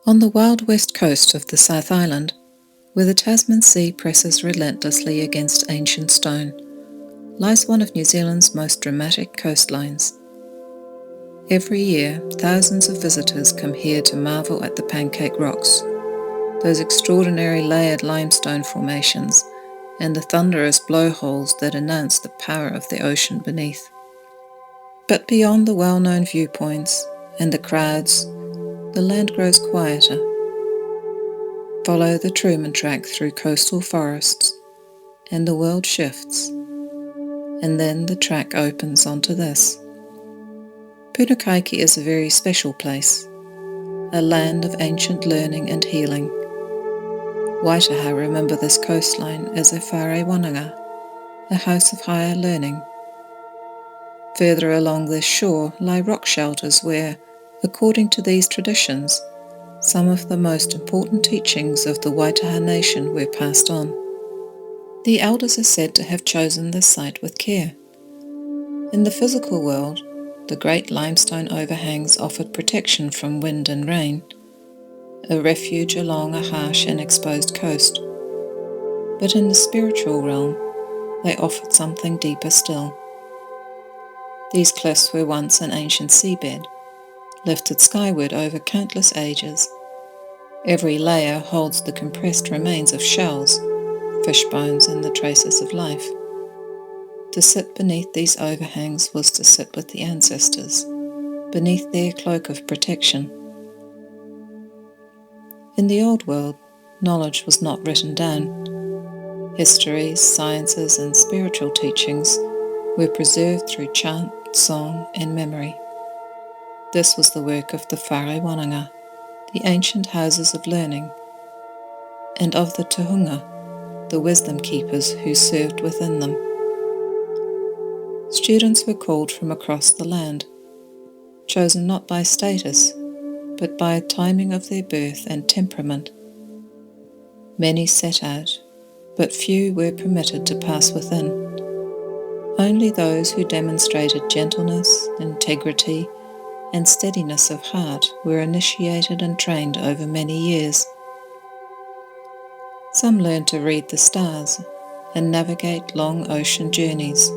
On the wild west coast of the South Island, where the Tasman Sea presses relentlessly against ancient stone, lies one of New Zealand's most dramatic coastlines. Every year, thousands of visitors come here to marvel at the Pancake Rocks, those extraordinary layered limestone formations, and the thunderous blowholes that announce the power of the ocean beneath. But beyond the well-known viewpoints and the crowds, the land grows quieter. Follow the Truman track through coastal forests, and the world shifts, and then the track opens onto this. Punakaiki is a very special place, a land of ancient learning and healing. Waitaha remember this coastline as a Whare Wananga, a house of higher learning. Further along this shore lie rock shelters where, according to these traditions, some of the most important teachings of the Waitaha Nation were passed on. The elders are said to have chosen this site with care. In the physical world, the great limestone overhangs offered protection from wind and rain, a refuge along a harsh and exposed coast. But in the spiritual realm, they offered something deeper still. These cliffs were once an ancient seabed, lifted skyward over countless ages. Every layer holds the compressed remains of shells, fish bones, and the traces of life. To sit beneath these overhangs was to sit with the ancestors, beneath their cloak of protection. In the old world, knowledge was not written down. Histories, sciences, and spiritual teachings were preserved through chant, song, and memory. This was the work of the Whare Wananga, the ancient houses of learning, and of the Tohunga, the wisdom keepers who served within them. Students were called from across the land, chosen not by status, but by timing of their birth and temperament. Many set out, but few were permitted to pass within. Only those who demonstrated gentleness, integrity, and steadiness of heart were initiated and trained over many years. Some learned to read the stars and navigate long ocean journeys.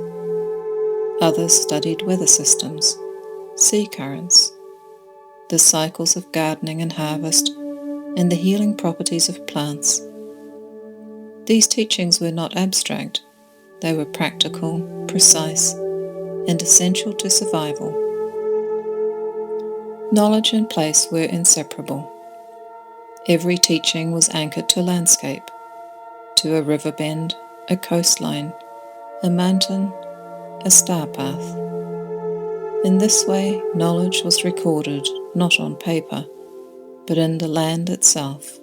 Others studied weather systems, sea currents, the cycles of gardening and harvest, and the healing properties of plants. These teachings were not abstract, they were practical, precise, and essential to survival. Knowledge and place were inseparable. Every teaching was anchored to landscape, to a river bend, a coastline, a mountain, a star path. In this way, knowledge was recorded not on paper, but in the land itself.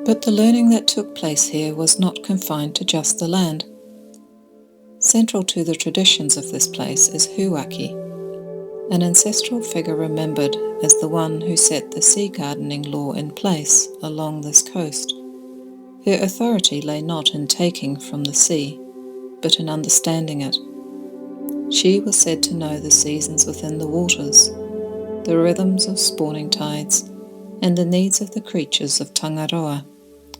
But the learning that took place here was not confined to just the land. Central to the traditions of this place is Huaki, an ancestral figure remembered as the one who set the sea gardening law in place along this coast. Her authority lay not in taking from the sea, but in understanding it. She was said to know the seasons within the waters, the rhythms of spawning tides, and the needs of the creatures of Tangaroa,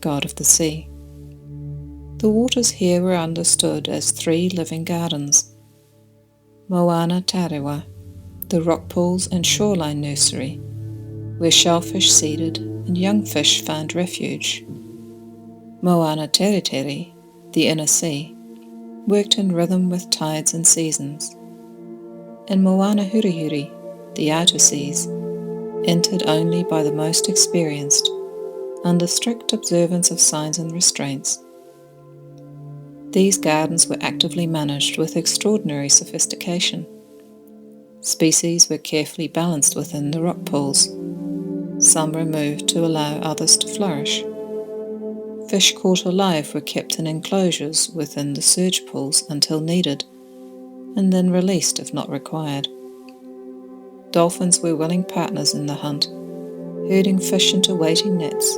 god of the sea. The waters here were understood as 3 living gardens: Aotearoa, the rock pools and shoreline nursery, where shellfish seeded and young fish found refuge. Māori, the inner sea, worked in rhythm with tides and seasons. And Hurihuri, the outer seas, entered only by the most experienced, under strict observance of signs and restraints. These gardens were actively managed with extraordinary sophistication. Species were carefully balanced within the rock pools, some removed to allow others to flourish. Fish caught alive were kept in enclosures within the surge pools until needed, and then released if not required. Dolphins were willing partners in the hunt, herding fish into waiting nets,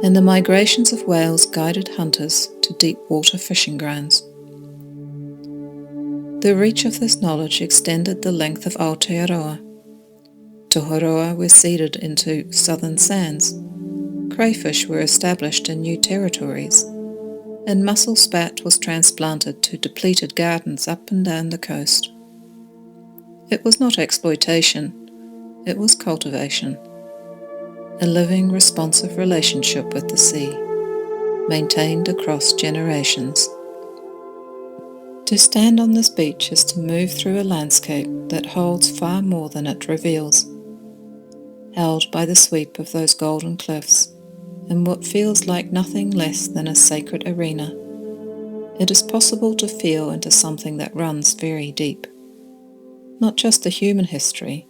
and the migrations of whales guided hunters to deep water fishing grounds. The reach of this knowledge extended the length of Aotearoa. Tangaroa were seeded into southern sands, crayfish were established in new territories, and mussel spat was transplanted to depleted gardens up and down the coast. It was not exploitation, it was cultivation, a living, responsive relationship with the sea, maintained across generations. To stand on this beach is to move through a landscape that holds far more than it reveals, held by the sweep of those golden cliffs in what feels like nothing less than a sacred arena. It is possible to feel into something that runs very deep. Not just the human history,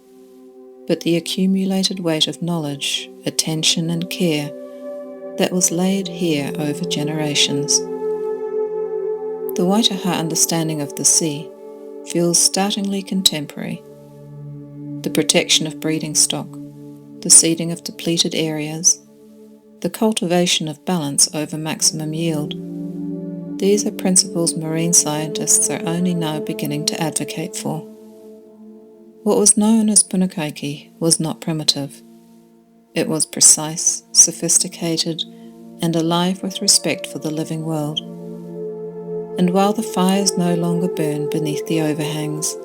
but the accumulated weight of knowledge, attention and care that was laid here over generations. The Waitaha understanding of the sea feels startlingly contemporary. The protection of breeding stock, the seeding of depleted areas, the cultivation of balance over maximum yield. These are principles marine scientists are only now beginning to advocate for. What was known as Punakaiki was not primitive. It was precise, sophisticated, and alive with respect for the living world. And while the fires no longer burn beneath the overhangs,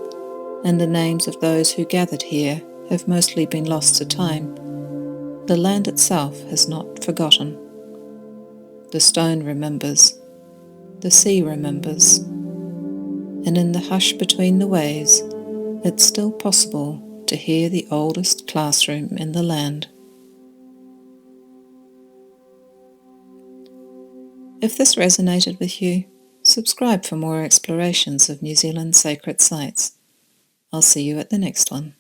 and the names of those who gathered here have mostly been lost to time, the land itself has not forgotten. The stone remembers, the sea remembers, and in the hush between the waves, it's still possible to hear the oldest classroom in the land. If this resonated with you, subscribe for more explorations of New Zealand's sacred sites. I'll see you at the next one.